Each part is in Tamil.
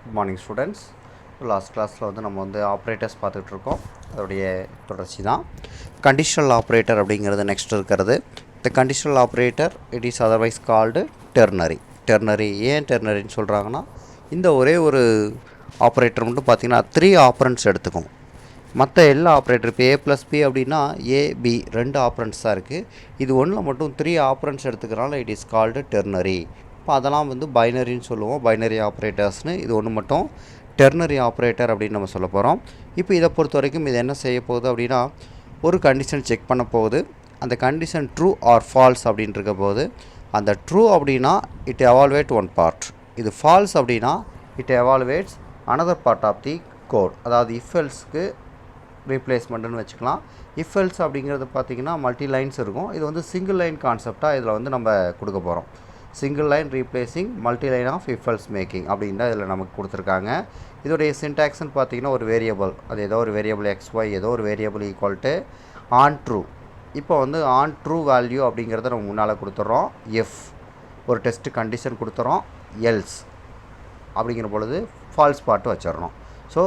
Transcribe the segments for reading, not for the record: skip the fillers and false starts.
Good morning students. லாஸ்ட் கிளாஸில் வந்து நம்ம வந்து ஆப்ரேட்டர்ஸ் பார்த்துட்ருக்கோம். அதோடைய தொடர்ச்சி தான் கண்டிஷனல் ஆப்ரேட்டர் அப்படிங்கிறது நெக்ஸ்ட் இருக்கிறது. இந்த conditional operator it is otherwise called ternary. ஏன் டெர்னரின்னு சொல்கிறாங்கன்னா, இந்த ஒரே ஒரு ஆப்ரேட்டர் மட்டும் பார்த்திங்கன்னா 3 ஆப்ரண்ட்ஸ் எடுத்துக்கும். மற்ற எல்லா ஆப்ரேட்டர் இப்போ A+B அப்படின்னா AB 2 ஆப்ரண்ட்ஸ் தான் இருக்குது. இது ஒன்றில் மட்டும் 3 ஆப்ரண்ட்ஸ் எடுத்துக்கிறனால இட் இஸ் கால்டு டெர்னரி. இப்போ அதெல்லாம் வந்து பைனரின்னு சொல்லுவோம், பைனரி ஆப்ரேட்டர்ஸ்னு. இது ஒன்று மட்டும் டெர்னரி ஆப்ரேட்டர் அப்படின்னு நம்ம சொல்ல போகிறோம். இப்போ இதை பொறுத்த வரைக்கும் இது என்ன செய்ய போகுது அப்படின்னா, ஒரு கண்டிஷன் செக் பண்ண போகுது. அந்த கண்டிஷன் ட்ரூ ஆர் ஃபால்ஸ் அப்படின்னு இருக்க போது, அந்த ட்ரூ அப்படின்னா இட் எவால்வேட் ஒன் பார்ட், இது ஃபால்ஸ் அப்படின்னா it evaluates another part of the code. அதாவது இஃப் எல்ஸ்க்கு ரீப்ளேஸ்மெண்ட்டுன்னு வச்சுக்கலாம். இஃப் எல்ஸ் அப்படிங்கிறது பார்த்திங்கன்னா மல்டி லைன்ஸ் இருக்கும். இது வந்து சிங்கிள் லைன் கான்செப்டாக இதில் வந்து நம்ம கொடுக்க போகிறோம். Single line replacing multi line of if else making அப்படின்னு தான் இதில் நமக்கு கொடுத்துருக்காங்க. இதோடைய சின்டாக்ஸ்ன்னு பார்த்திங்கன்னா ஒரு வேரியபிள், அது ஏதோ ஒரு வேரியபிள் XY ஏதோ ஒரு variable equal to on true. இப்போ வந்து ஆன் ட்ரூ வேல்யூ அப்படிங்கிறத நம்ம முன்னால் கொடுத்துட்றோம். எஃப் ஒரு டெஸ்ட்டு கண்டிஷன் கொடுத்துறோம். எல்ஸ் அப்படிங்கிற பொழுது ஃபால்ஸ் பார்ட்டு வச்சிடறோம். ஸோ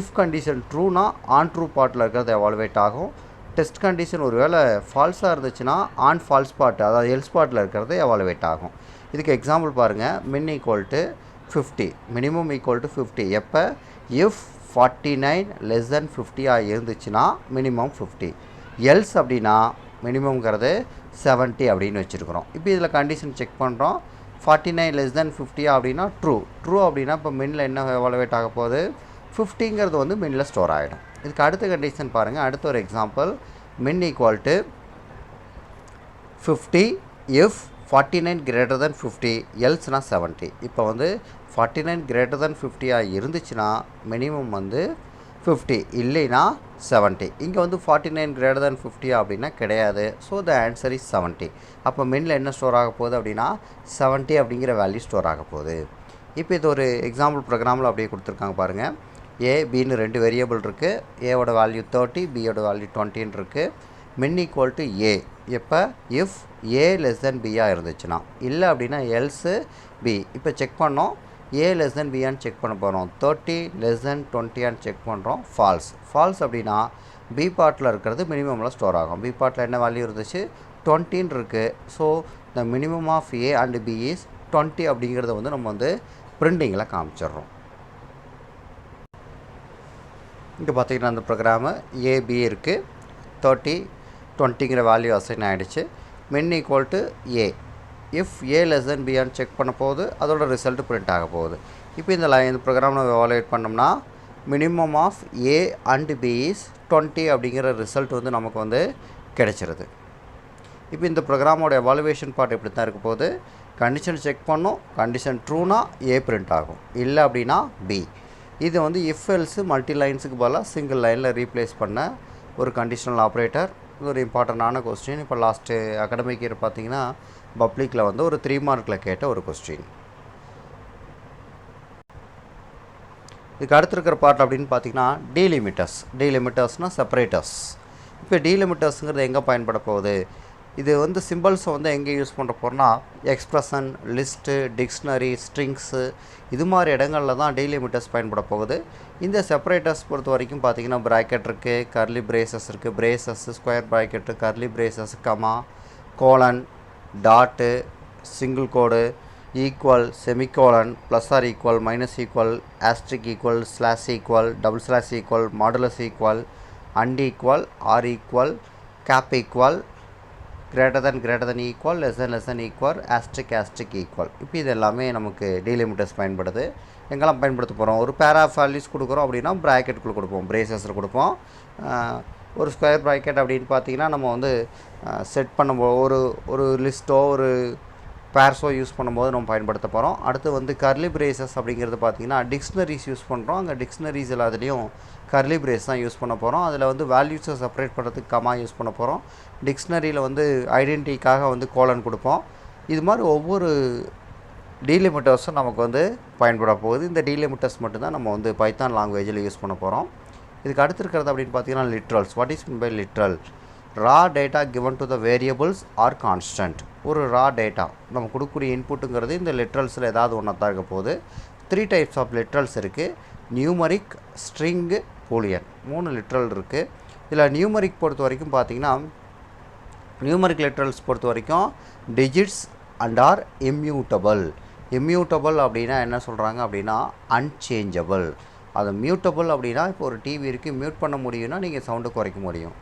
இஃப் கண்டிஷன் ட்ரூனா ஆன் ட்ரூ பார்ட்டில் இருக்கிறது எவால்வேட் ஆகும். டெஸ்ட் கண்டிஷன் ஒரு வேளை ஃபால்ஸாக இருந்துச்சுன்னா ஆன் ஃபால்ஸ் பார்ட், அதாவது எல்ஸ் பார்ட்டில் இருக்கிறது எவால்வேட் ஆகும். இதுக்கு எக்ஸாம்பிள் பாருங்கள். மின் equal to 50, minimum equal to 50. எப்போ இஃப் 49 லெஸ் தென் 50 இருந்துச்சுன்னா மினிமம் 50. எல்ஸ் அப்படின்னா மினிமம்ங்கிறது 70 அப்படின்னு வச்சுருக்குறோம். இப்போ இதில் கண்டிஷன் செக் பண்ணுறோம். 49 லெஸ் தென் 50 அப்படின்னா ட்ரூ அப்படின்னா இப்போ மின்னில் என்ன எவாலுவேட் ஆக போகுது, 50ங்கிறது வந்து மின்னில் ஸ்டோர் ஆகிடும். இதுக்கு அடுத்த கண்டிஷன் பாருங்கள். அடுத்த ஒரு எக்ஸாம்பிள், மின் equal to 50 if 49 greater than 50 எல்ஸ்னா 70. இப்போ வந்து 49 கிரேட்டர் தென் 50 இருந்துச்சுன்னா மினிமம் வந்து 50, இல்லைனா 70. இங்கே வந்து 49 கிரேட்டர் தென் 50 அப்படின்னா கிடையாது. So the answer is 70. அப்போ மின்னில் என்ன ஸ்டோர் ஆக போகுது அப்படின்னா 70 அப்படிங்கிற வேல்யூ ஸ்டோர் ஆக போகுது. இப்போ இது ஒரு எக்ஸாம்பிள் ப்ரோக்ராமில் அப்படியே கொடுத்துருக்காங்க பாருங்கள். A, Bன்னு 2 வேரியபிள் இருக்குது. ஏவோட வேல்யூ 30, பியோட வேல்யூ 20 இருக்குது. மின் ஈக்குவல் டு A. எப்போ இஃப் A லெஸ் தென் பியாக இருந்துச்சுன்னா, இல்லை அப்படின்னா எல்ஸு பி. இப்போ செக் பண்ணோம். A லெஸ் தென் பியான்னு செக் பண்ண போகிறோம். 30 லெஸ் தென் 20 செக் பண்ணுறோம். ஃபால்ஸ் அப்படின்னா பி பார்ட்டில் இருக்கிறது மினிமமில் ஸ்டோர் ஆகும். பி பார்ட்டில் என்ன வேல்யூ இருந்துச்சு, 20 இருக்குது. So the minimum of A and B is 20 அப்படிங்கிறத வந்து நம்ம வந்து பிரிண்டிங்கில் காமிச்சிடுறோம். இங்கே பார்த்திங்கன்னா அந்த ப்ரோக்ராமு AB இருக்குது. 30 20ங்கிற வேல்யூ அசைன் ஆகிடுச்சு. Min equal to A. If A less than பியான்னு செக் பண்ண போகுது, அதோட ரிசல்ட் பிரிண்ட் ஆக போகுது. இப்போ இந்த ப்ரோக்ராம் நம்ம எவாலுவேட் பண்ணோம்னா minimum of A and B is 20 அப்படிங்கிற ரிசல்ட் வந்து நமக்கு வந்து கிடைச்சிருது. இப்போ இந்த ப்ரோக்ராமோட எவாலுவேஷன் பார்ட் எப்படி தான் இருக்க போகுது, கண்டிஷன் செக் பண்ணோம். கண்டிஷன் ட்ரூனா A பிரிண்ட் ஆகும், இல்லை அப்படின்னா B. இது வந்து இஃப் எல்ஸு மல்டி லைன்ஸுக்கு பதிலாக சிங்கிள் லைனில் ரீப்ளேஸ் பண்ண ஒரு கண்டிஷனல் ஆப்ரேட்டர். இது ஒரு இம்பார்ட்டண்டான கொஸ்டின். இப்போ லாஸ்ட்டு அகாடமிக் இயர் பார்த்திங்கன்னா பப்ளிக்கில் வந்து ஒரு 3 மார்க்கில் கேட்ட ஒரு கொஸ்டின். இதுக்கு அடுத்து இருக்கிற பார்ட் அப்படின்னு பார்த்திங்கன்னா டீலிமிட்டர்ஸ்னால் செப்பரேட்டர்ஸ். இப்போ டீலிமிட்டர்ஸுங்கிறது எங்கே பயன்பட போகுது, இது வந்து சிம்பிள்ஸை வந்து எங்கே யூஸ் பண்ணுற போகிறோன்னா எக்ஸ்ப்ரெஷன், லிஸ்ட்டு, டிக்ஷனரி, ஸ்ட்ரிங்ஸு, இது மாதிரி இடங்களில் தான் டீலிமிட்டர்ஸ் பயன்பட போகுது. இந்த செப்பரேட்டர்ஸ் பொறுத்த வரைக்கும் பார்த்திங்கன்னா ப்ராக்கெட் இருக்குது, கர்லி பிரேசஸ் இருக்குது, braces, square bracket, curly braces, comma, colon, dot, single quote, equal, semicolon, plus or equal, minus equal, asterisk equal, slash equal, double slash equal, modulus equal, and equal, or equal, cap equal, greater than equal, less than equal, asterisk equal. இப்போ இது எல்லாமே நமக்கு டீலிமிட்டர்ஸ் பயன்படுது. எங்கெல்லாம் பயன்படுத்த போகிறோம், ஒரு பேர் ஆஃப் வேல்யூஸ் கொடுக்குறோம் அப்படின்னா ப்ராக்கெட்டுக்குள்ளே கொடுப்போம், பிரேசஸில் கொடுப்போம். ஒரு ஸ்கொயர் ப்ராக்கெட் அப்படின்னு பார்த்தீங்கன்னா நம்ம வந்து செட் பண்ணும்போது ஒரு லிஸ்ட்டோ ஒரு பேர்ஸோ யூஸ் பண்ணும்போது நம்ம பயன்படுத்த போகிறோம். அடுத்து வந்து கர்லி பிரேசஸ் அப்படிங்கிறது பார்த்திங்கன்னா டிக்ஷனரிஸ் யூஸ் பண்ணுறோம். அங்கே டிக்ஷனரிஸ் எல்லாத்துலேயும் கர்லி பிரேஸ் தான் யூஸ் பண்ண போகிறோம். அதில் வந்து வேல்யூஸை செப்பரேட் பண்ணுறதுக்கு கமா யூஸ் பண்ண போகிறோம். டிக்ஷனரியில் வந்து ஐடென்டிட்டிக்காக வந்து கோலன் கொடுப்போம். இது மாதிரி ஒவ்வொரு டீலிமிட்டர்ஸும் நமக்கு வந்து பயன்பட போகுது. இந்த டீலிமிட்டர்ஸ் மட்டும்தான் நம்ம வந்து பைத்தான் லாங்குவேஜில் யூஸ் பண்ண போகிறோம். இதுக்கு அடுத்து இருக்கிறது அப்படின்னு பார்த்தீங்கன்னா literals. What is mean by literal? Raw data given to the variables or constant. ஒரு ரா டேட்டா நம்ம கொடுக்கக்கூடிய இன்புட்டுங்கிறது இந்த லிட்ரல்ஸில் ஏதாவது ஒன்றா தான் இருக்க போகுது. 3 டைப்ஸ் ஆஃப் லிட்ரல்ஸ் இருக்குது. நியூமரிக், ஸ்ட்ரிங்கு, பூலியன் 3 லிட்ரல் இருக்குது. இதில் நியூமரிக் பொறுத்த வரைக்கும் பார்த்திங்கன்னா நியூமரிக் லிட்ரல்ஸ் பொறுத்த வரைக்கும் digits and R immutable. Immutable அப்படின்னா என்ன சொல்கிறாங்க அப்படின்னா அன்சேஞ்சபிள். அது மியூட்டபிள் அப்படின்னா இப்போ ஒரு டிவி இருக்குது, மியூட் பண்ண முடியும்னா நீங்கள் சவுண்டு குறைக்க முடியும்.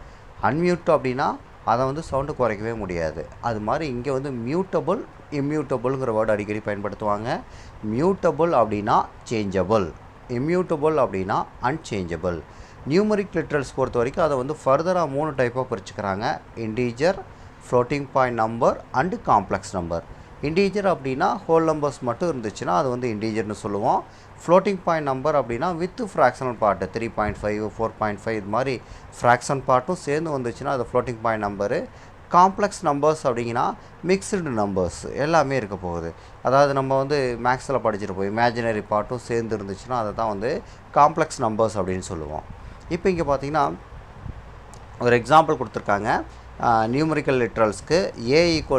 அன்மியூட் அப்படின்னா அதை வந்து சவுண்டு குறைக்கவே முடியாது. அது மாதிரி இங்கே வந்து மியூட்டபிள், இம்யூட்டபிள்ங்கிற வேர்டு அடிக்கடி பயன்படுத்துவாங்க. மியூட்டபிள் அப்படின்னா சேஞ்சபிள், இம்யூட்டபிள் அப்படின்னா அன்சேஞ்சபிள். நியூமரிக் லிட்ரல்ஸ் பொறுத்த வரைக்கும் அதை வந்து ஃபர்தராக 3 டைப்பாக பிரிச்சுக்கிறாங்க. Integer, floating point number and complex number. Integer அப்படின்னா ஹோல் நம்பர்ஸ் மட்டும் இருந்துச்சுன்னா அது வந்து இன்டீஜர்னு சொல்லுவோம். ஃப்ளோட்டிங் பாயிண்ட் நம்பர் அப்படின்னா வித் ஃப்ராக்ஷனல் பார்ட்டு 3.5, 4.5 இது மாதிரி ஃப்ராக்ஷன் பார்ட்டும் சேர்ந்து வந்துச்சுன்னா அது floating point number. Complex numbers அப்படிங்கன்னா மிக்ஸ்டு நம்பர்ஸ் எல்லாமே இருக்க போகுது. அதாவது நம்ம வந்து மேக்ஸில் படிச்சிருப்போம், இமேஜினரி பார்ட்டும் சேர்ந்து இருந்துச்சுன்னா அதை தான் வந்து காம்ப்ளெக்ஸ் நம்பர்ஸ் அப்படின்னு சொல்லுவோம். இப்போ இங்கே பார்த்திங்கன்னா ஒரு எக்ஸாம்பிள் கொடுத்துருக்காங்க. நியூமரிக்கல் லிட்ரல்ஸ்க்கு A =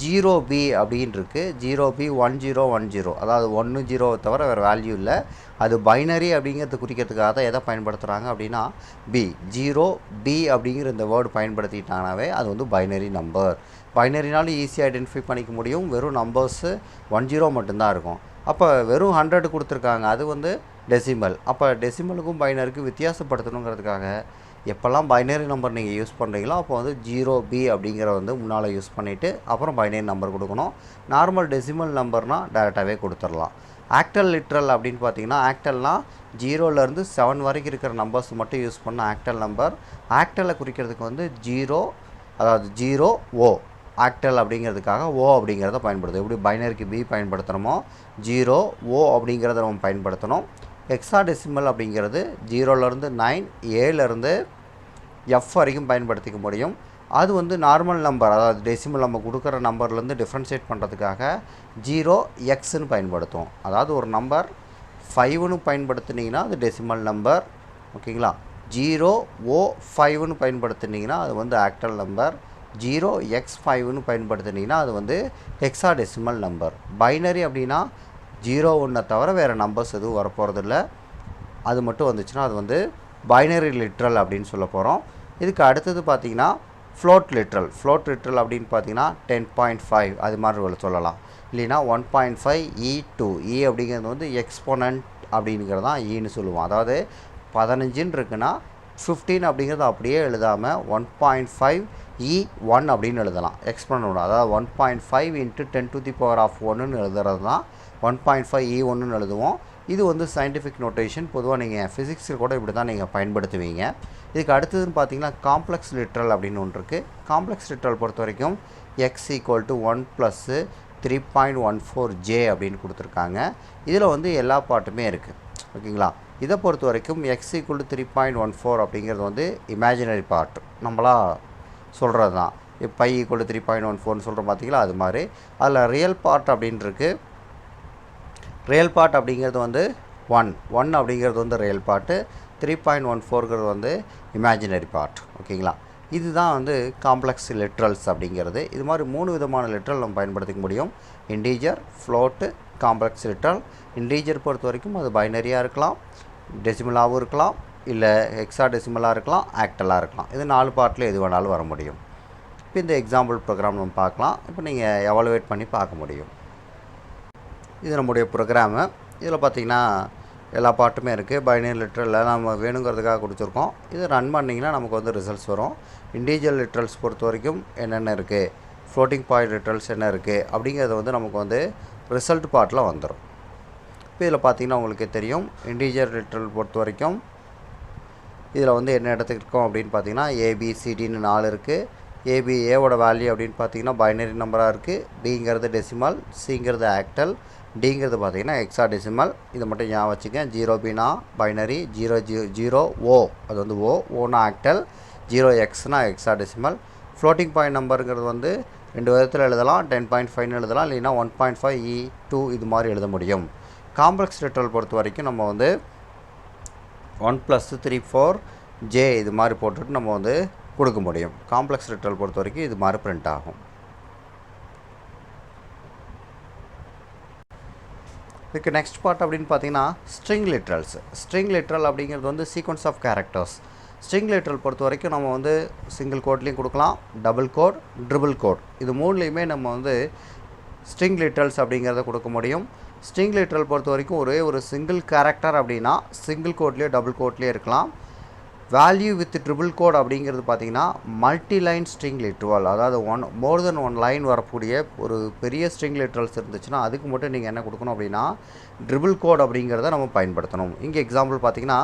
0B அப்படின்னு இருக்குது. 0B 1010, அதாவது 1 0 தவிர வேறு வேல்யூ இல்லை. அது பைனரி அப்படிங்கிறது குறிக்கிறதுக்காக தான் எதை பயன்படுத்துகிறாங்க அப்படின்னா B. 0B அப்படிங்கிற இந்த வேர்டு பயன்படுத்திட்டாங்கனாவே அது வந்து பைனரி நம்பர். பைனரினாலும் ஈஸியாக ஐடென்டிஃபை பண்ணிக்க முடியும். வெறும் நம்பர்ஸு 10 மட்டும்தான் இருக்கும். அப்போ வெறும் 100 கொடுத்துருக்காங்க, அது வந்து டெசிமல். அப்போ டெசிமலுக்கும் பைனரிக்கும் வித்தியாசப்படுத்தணுங்கிறதுக்காக எப்போல்லாம் பைனரி நம்பர் நீங்கள் யூஸ் பண்ணுறீங்களோ அப்போ வந்து 0B அப்படிங்கிற வந்து முன்னால் யூஸ் பண்ணிவிட்டு அப்புறம் பைனரி நம்பர் கொடுக்கணும். நார்மல் டெசிமல் நம்பர்னால் டேரெக்டாகவே கொடுத்துடலாம். ஆக்டல் லிட்ரல் அப்படின்னு பார்த்தீங்கன்னா ஆக்டல்னால் 0லேருந்து 7 வரைக்கும் இருக்கிற நம்பர்ஸ் மட்டும் யூஸ் பண்ண ஆக்டல் நம்பர். ஆக்டலை குறிக்கிறதுக்கு வந்து 0, அதாவது 0O ஆக்டல் அப்படிங்கிறதுக்காக O அப்படிங்கிறத பயன்படுத்தும். எப்படி பைனரிக்கு B பயன்படுத்துகிறோமோ 0O அப்படிங்கிறத நம்ம பயன்படுத்தணும். ஹெக்ஸாடெசிமல் அப்படிங்கிறது 0லேருந்து 9, Aலேருந்து F வரைக்கும் பயன்படுத்திக்க முடியும். அது வந்து நார்மல் நம்பர், அதாவது டெசிமல் நம்ம கொடுக்குற நம்பர்லேருந்து டிஃப்ரென்ஷியேட் பண்ணுறதுக்காக 0Xன்னு பயன்படுத்தும். அதாவது ஒரு நம்பர் 5ன்னு பயன்படுத்தினீங்கன்னா அது டெசிமல் நம்பர், ஓகேங்களா. 0O5ன்னு பயன்படுத்தினீங்கன்னா அது வந்து ஆக்டல் நம்பர். 0X5ன்னு பயன்படுத்தினீங்கன்னா அது வந்து ஹெக்ஸாடெசிமல் நம்பர். பைனரி அப்படின்னா 0 தவிர வேறு நம்பர்ஸ் எதுவும் வரப்போகிறதில்ல. அது மட்டும் வந்துச்சுன்னா அது வந்து பைனரி லிட்ரல் அப்படின்னு சொல்ல போகிறோம். இதுக்கு அடுத்தது பார்த்திங்கன்னா ஃப்ளோட் லிட்ரல். ஃப்ளோட் லிட்ரல் அப்படின்னு பார்த்தீங்கன்னா 10.5 அது மாதிரி சொல்லலாம். இல்லைன்னா 1.5 E2. E அப்படிங்கிறது வந்து எக்ஸ்போனன்ட் அப்படிங்கிறது தான் ஈன்னு சொல்லுவோம். அதாவது 15ன்னு இருக்குன்னா 15 அப்படிங்கிறது அப்படியே எழுதாமல் 1.5 E1 அப்படின்னு எழுதலாம். எக்ஸ்போனன்ட், அதாவது 1.5 × 10⁻1ன்னு எழுதுறது தான் 1.5 E1ன்னு எழுதுவோம். இது வந்து சயின்டிஃபிக் நோட்டேஷன். பொதுவாக நீங்கள் ஃபிசிக்ஸில் கூட இப்படி தான் நீங்கள் பயன்படுத்துவீங்க. இதுக்கு அடுத்ததுன்னு பார்த்தீங்கன்னா காம்ப்ளெக்ஸ் லிட்ரல் அப்படின்னு ஒன்று இருக்குது. காம்ப்ளெக்ஸ் லிட்ரல் பொறுத்த வரைக்கும் X = 1 + 3.14J அப்படின்னு கொடுத்துருக்காங்க. இதில் வந்து எல்லா பாட்டுமே இருக்குது, ஓகேங்களா. இதை பொறுத்த வரைக்கும் X = 3.14 அப்படிங்கிறது வந்து இமேஜினரி பார்ட், நம்மளா சொல்கிறது தான். பை = 3.14ன்னு சொல்கிறோம் பார்த்தீங்களா, அது மாதிரி. அதில் ரியல் பார்ட் அப்படின்னு இருக்குது. ரியல் பார்ட் அப்படிங்கிறது வந்து 1 அப்படிங்கிறது வந்து ரியல் பார்ட்டு, 3.14ங்கிறது வந்து இமேஜினரி பார்ட், ஓகேங்களா. இதுதான் வந்து காம்ப்ளெக்ஸ் லிட்ரல்ஸ் அப்படிங்கிறது. இது மாதிரி 3 விதமான லிட்ரல் நம்ம பயன்படுத்திக்க முடியும். Integer, float, complex literal. Integer பொறுத்த வரைக்கும் அது பைனரியாக இருக்கலாம், டெசிமலாகவும் இருக்கலாம், இல்லை ஹெக்ஸாடெசிமலாக இருக்கலாம், ஆக்டலாக இருக்கலாம். இது 4 பார்ட்டில் எது வேணாலும் வர முடியும். இப்போ இந்த எக்ஸாம்பிள் ப்ரோக்ராம் நம்ம பார்க்கலாம். இப்போ நீங்கள் எவாலுவேட் பண்ணி பார்க்க முடியும். இது நம்முடைய ப்ரோக்ராமு. இதில் பார்த்திங்கன்னா எல்லா பார்ட்டுமே இருக்குது. பைனரி லிட்ரலில் நம்ம வேணுங்கிறதுக்காக கொடுத்துருக்கோம். இது ரன் பண்ணிங்கன்னா நமக்கு வந்து ரிசல்ட்ஸ் வரும். இன்டீஜர் லிட்ரல்ஸ் பொறுத்த வரைக்கும் என்னென்ன இருக்குது, ஃப்ளோட்டிங் பாயிண்ட் லிட்ரல்ஸ் என்ன இருக்குது அப்படிங்கிறது வந்து நமக்கு வந்து ரிசல்ட் பார்ட்டில் வந்துடும். இப்போ இதில் பார்த்திங்கன்னா உங்களுக்கு தெரியும், இன்டீஜர் லிட்ரல் பொறுத்த வரைக்கும் இதில் வந்து என்ன எடுத்துக்கிட்டோம் அப்படின்னு பார்த்தீங்கன்னா ABCDன்னு 4 இருக்குது. ஏவோட வேல்யூ அப்படின்னு பார்த்தீங்கன்னா பைனரி நம்பராக இருக்குது. Bங்கிறது டெசிமல், Cங்கிறது ஆக்டல், Dங்கிறது பார்த்தீங்கன்னா ஹெக்ஸாடெசிமல். இதை மட்டும் ஞாபகம் வச்சுக்க. 0Bனா பைனரி, 0O அது வந்து ஓனா ஆக்டல், 0Xனா ஹெக்ஸாடெசிமல். ஃப்ளோட்டிங் பாயிண்ட் நம்பருங்கிறது வந்து 2 விதத்தில் எழுதலாம். 10.5ன்னு எழுதலாம், இல்லைன்னா 1.5 E2 இது மாதிரி எழுத முடியும். காம்ப்ளெக்ஸ் லிட்ரல் பொறுத்த வரைக்கும் நம்ம வந்து 1 + 3.4J இது மாதிரி போட்டுட்டு நம்ம வந்து கொடுக்க முடியும். காம்ப்ளெக்ஸ் லிட்ரல் பொறுத்த வரைக்கும் இது மாதிரி பிரிண்ட் ஆகும். இதுக்கு நெக்ஸ்ட் பார்ட் அப்படின்னு பார்த்தீங்கன்னா ஸ்ட்ரிங் லிட்ரல்ஸ். ஸ்ட்ரிங் லிட்ரல் அப்படிங்கிறது வந்து sequence of characters. String literal பொறுத்த வரைக்கும் நம்ம வந்து சிங்கிள் கோட்லேயும் கொடுக்கலாம், டபுள் கோட், ட்ரிபிள் கோட், இது மூணுலேயுமே நம்ம வந்து ஸ்ட்ரிங் லிட்ரல்ஸ் அப்படிங்கிறத கொடுக்க முடியும். ஸ்ட்ரிங் லிட்ரல் பொறுத்த வரைக்கும் ஒரே ஒரு சிங்கிள் கேரக்டர் அப்படின்னா சிங்கிள் கோட்லேயோ டபுள் கோட்லேயோ இருக்கலாம். வேல்யூ வித் ட்ரிபிள் கோட் அப்படிங்கிறது பார்த்திங்கன்னா மல்டி லைன் ஸ்ட்ரிங் லிட்ரல், அதாவது மோர் தென் ஒன் லைன் வரக்கூடிய ஒரு பெரிய ஸ்ட்ரிங் லிட்ரல்ஸ் இருந்துச்சுன்னா அதுக்கு மட்டும் நீங்கள் என்ன கொடுக்கணும் அப்படின்னா ட்ரிபிள் கோட் அப்படிங்கிறத நம்ம பயன்படுத்தணும். இங்கே எக்ஸாம்பிள் பார்த்திங்கன்னா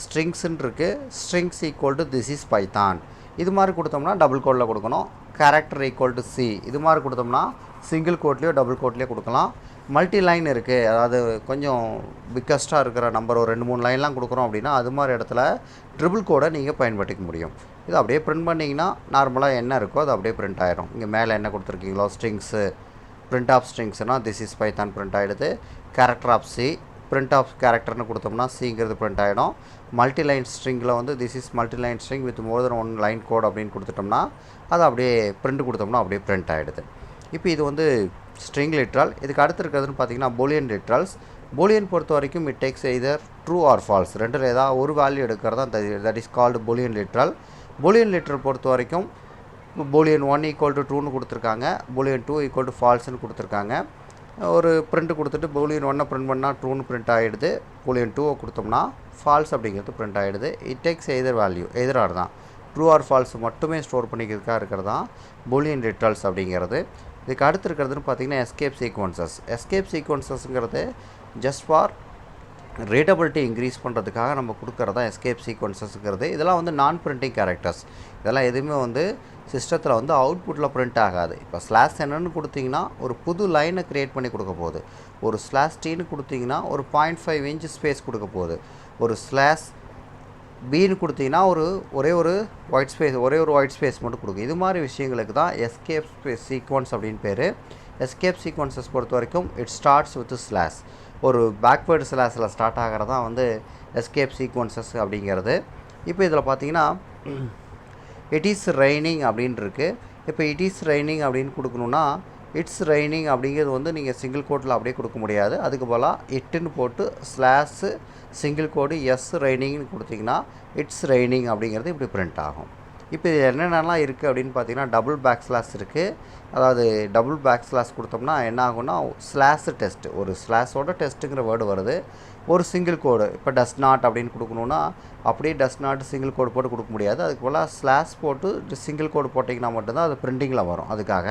ஸ்ட்ரிங்ஸ்ன்னு இருக்குது. Strings equal to this is Python, இது மாதிரி கொடுத்தோம்னா டபுள் கோடில் கொடுக்கணும். கேரக்டர் ஈக்குவல் டு சி, இது மாதிரி கொடுத்தோம்னா சிங்கிள் கோட்லேயோ டபுள் கோட்லேயோ கொடுக்கலாம். மல்டி லைன் இருக்குது, அதாவது கொஞ்சம் பிக்கஸ்ட்டாக இருக்கிற நம்பர் ஒரு 2-3 லைன்லாம் கொடுக்குறோம் அப்படின்னா அது மாதிரி இடத்துல ட்ரிபிள் கோடை நீங்கள் பயன்படுத்திக்க முடியும். இது அப்படியே பிரிண்ட் பண்ணிங்கன்னா நார்மலாக என்ன இருக்கோ அது அப்படியே பிரிண்ட் ஆகிடும். இங்கே மேலே என்ன கொடுத்துருக்கீங்களோ ஸ்ட்ரிங்ஸு, பிரிண்ட் ஆஃப் ஸ்ட்ரிங்ஸ்னால் திஸ் இஸ் பைத்தான் பிரிண்ட் ஆகிடுது. Character of C, print of கேரக்டர்னு கொடுத்தோம்னா சிங்கிறது பிரிண்ட் ஆகிடும். மல்டி லைன் ஸ்ட்ரிங்கில் வந்து this is multi line string with more than one line code அப்படின்னு கொடுத்துட்டோம்னா அது அப்படியே பிரிண்ட் கொடுத்தோம்னா அப்படியே பிரிண்ட் ஆகிடுது. இப்போ இது வந்து ஸ்ட்ரிங் லிட்ரல். இதுக்கு அடுத்து இருக்கிறதுன்னு பார்த்தீங்கன்னா பூலியன் லிட்ரல்ஸ். பூலியன் பொறுத்த வரைக்கும் it takes either true or falls, ரெண்டில் ஏதாவது ஒரு வேல்யூ எடுக்கிறதா that is called Boolean literal. Boolean literal பொறுத்த வரைக்கும் பூலியன் 1 ஈக்குவல் டு ட்ரூன்னு கொடுத்துருக்காங்க, பூலியன் 2 ஈக்குவல் டு ஃபால்ஸ்ன்னு கொடுத்துருக்காங்க. ஒரு பிரிண்ட் கொடுத்துட்டு பூலியன் 1 பிரிண்ட் பண்ணால் ட்ரூன்னு பிரிண்ட் ஆகிடுது, பூலியன் 2 கொடுத்தோம்னா ஃபால்ஸ் அப்படிங்கிறது பிரிண்ட் ஆகிடுது. இட் டேக்ஸ் எய்தர் வேல்யூ, எதிராக தான் ட்ரூ ஆர் ஃபால்ஸ் மட்டுமே ஸ்டோர் பண்ணிக்கிறதுக்காக இருக்கிறது தான் பூலியன் லிட்ரல்ஸ் அப்படிங்கிறது. இதுக்கு அடுத்து இருக்கிறதுன்னு பார்த்தீங்கன்னா எஸ்கேப் சீக்வன்சஸ். எஸ்கேப் சீக்வன்சஸ்ங்கிறது ஜஸ்ட் ஃபார் ரீடபிலிட்டி இன்க்ரீஸ் பண்ணுறதுக்காக நம்ம கொடுக்குறதா எஸ்கேப் சீக்வன்சஸ்ங்கிறது. இதெல்லாம் வந்து நான் பிரிண்டிங் கேரக்டர்ஸ். இதெல்லாம் எதுவுமே வந்து சிஸ்டத்தில் வந்து அவுட்புட்டில் பிரிண்ட் ஆகாது. இப்போ ஸ்லாஷ் என்னன்னு கொடுத்தீங்கன்னா ஒரு புது லைனை க்ரியேட் பண்ணி கொடுக்க போகுது. ஒரு ஸ்லாஷ் டீன்னு கொடுத்தீங்கன்னா ஒரு 0.5 இன்ச் ஸ்பேஸ் கொடுக்க போகுது. ஒரு ஸ்லாஷ் பீன்னு கொடுத்தீங்கன்னா ஒரே ஒரு ஒயிட் ஸ்பேஸ் மட்டும் கொடுக்கும். இது மாதிரி விஷயங்களுக்கு தான் எஸ்கேப் சீக்வன்ஸ் அப்படின்னு பேர். எஸ்கேப் சீக்வன்சஸ் பொறுத்த வரைக்கும் இட் ஸ்டார்ட்ஸ் வித் ஸ்லாஷ், ஒரு பேக்வேர்டு ஸ்லாஷில் ஸ்டார்ட் ஆகிறதா வந்து எஸ்கேப் சீக்வன்சஸ் அப்படிங்கிறது. இப்போ இதில் பார்த்தீங்கன்னா இட் இஸ் ரெய்னிங் அப்படின்னு இருக்குது. இப்போ இட் இஸ் ரெய்னிங் அப்படின்னு கொடுக்கணுன்னா இட்ஸ் ரெய்னிங் அப்படிங்கிறது வந்து நீங்கள் சிங்கிள் கோட்டில் அப்படியே கொடுக்க முடியாது. அதுக்கு பதிலாக இட்டுன்னு போட்டு ஸ்லாஷு சிங்கிள் கோடு எஸ் ரெய்னிங்னு கொடுத்திங்கன்னா இட்ஸ் ரெய்னிங் அப்படிங்கிறது இப்படி பிரிண்ட் ஆகும். இப்போ இது என்னென்னலாம் இருக்குது அப்படின்னு பார்த்தீங்கன்னா டபுள் பேக் ஸ்லாஷ் இருக்குது. அதாவது டபுள் பேக் ஸ்லாஷ் கொடுத்தோம்னா என்ன ஆகும்னா ஸ்லாஷ் டெஸ்ட், ஒரு ஸ்லாஷோட டெஸ்ட்டுங்கிற வேர்டு வருது. ஒரு சிங்கிள் கோடு இப்போ டஸ் நாட் அப்படின்னு கொடுக்கணுன்னா அப்படியே டஸ் நாட் சிங்கிள் கோடு போட்டு கொடுக்க முடியாது. அதுக்கு போல் ஸ்லாஷ் போட்டு சிங்கிள் கோடு போட்டிங்கன்னா மட்டும்தான் அது பிரிண்டிங்கில் வரும். அதுக்காக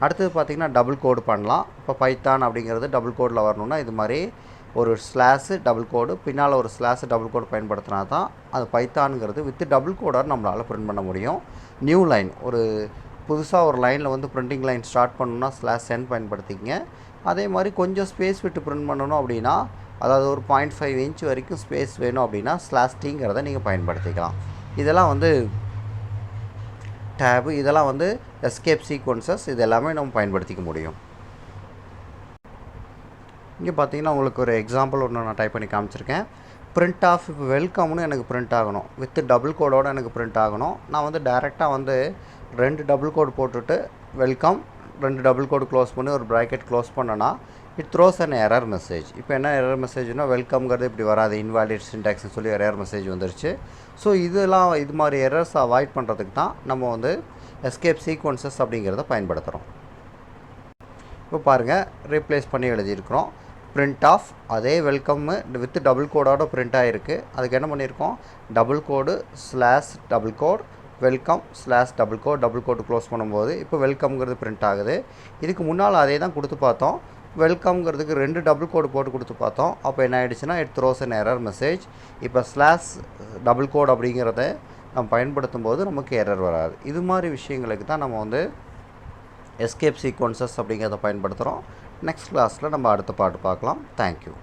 அடுத்தது பார்த்திங்கன்னா டபுள் கோடு பண்ணலாம். இப்போ பைத்தான் அப்படிங்கிறது டபுள் கோடில் வரணுன்னா இது மாதிரி ஒரு ஸ்லாஷு டபுள் கோடு பின்னால் ஒரு ஸ்லாஷு டபுள் கோடு பயன்படுத்தினா தான் அது பைத்தானுங்கிறது வித் டபுள் கோடாக நம்மளால் பிரிண்ட் பண்ண முடியும். நியூ லைன், ஒரு புதுசாக ஒரு லைனில் வந்து பிரிண்டிங் லைன் ஸ்டார்ட் பண்ணணுன்னா ஸ்லாஷ் n பயன்படுத்திக்கங்க. அதே மாதிரி கொஞ்சம் ஸ்பேஸ் விட்டு பிரிண்ட் பண்ணணும் அப்படின்னா, அதாவது ஒரு 0.5 இன்ச் வரைக்கும் ஸ்பேஸ் வேணும் அப்படின்னா ஸ்லாஷ் டீங்கிறத நீங்கள் பயன்படுத்திக்கலாம். இதெல்லாம் வந்து டேபு, இதெல்லாம் வந்து எஸ்கேப் சீக்வன்சஸ், இது எல்லாமே நம்ம பயன்படுத்திக்க முடியும். இங்கே பார்த்தீங்கன்னா உங்களுக்கு ஒரு எக்ஸாம்பிள் ஒன்று நான் டைப் பண்ணி காமிச்சிருக்கேன். பிரிண்ட் ஆஃப் இப்போ வெல்கம்னு எனக்கு பிரிண்ட் ஆகணும், வித் டபுள் கோடோடு எனக்கு பிரிண்ட் ஆகணும். நான் வந்து டைரெக்டாக வந்து 2 டபுள் கோடு போட்டுட்டு வெல்கம் 2 டபுள் கோடு க்ளோஸ் பண்ணி ஒரு ப்ராக்கெட் க்ளோஸ் பண்ணேன்னா it throws an error message. இப்போ என்ன எரர் மெசேஜ்னால் வெல்கம்ங்கிறது இப்படி வராது, இன்வாலிட் சின்டாக்ஸ்னு சொல்லி எரர் மெசேஜ் வந்துருச்சு. ஸோ இது மாதிரி எரர்ஸ் அவாய்ட் பண்ணுறதுக்கு தான் நம்ம வந்து எஸ்கேப் சீக்வன்சஸ் அப்படிங்கிறத பயன்படுத்துகிறோம். இப்போ பாருங்கள், ரீப்ளேஸ் பண்ணி எழுதியிருக்கிறோம். பிரிண்ட் ஆஃப் அதே வெல்கம் வித் டபுள் கோடோட பிரிண்ட் ஆகிருக்கு. அதுக்கு என்ன பண்ணியிருக்கோம், double quote slash double quote welcome slash double quote close பண்ணும்போது இப்போ வெல்கம்ங்கிறது பிரிண்ட் ஆகுது. இதுக்கு முன்னால் அதே தான் கொடுத்து பார்த்தோம். வெல்கம்ங்கிறதுக்கு 2 டபுள் கோடு போட்டு கொடுத்து பார்த்தோம். அப்போ என்ன ஆகிடுச்சுன்னா it throws an error message. இப்போ ஸ்லாஷ் டபுள் கோட் அப்படிங்கிறத நம்ம பயன்படுத்தும் போது நமக்கு எரர் வராது. இது மாதிரி விஷயங்களுக்கு தான் நம்ம வந்து எஸ்கேப் சீக்வன்சஸ் அப்படிங்கிறத பயன்படுத்துகிறோம். நெக்ஸ்ட் கிளாஸில் நம்ம அடுத்த பாட்டு பார்க்கலாம். தேங்க்யூ.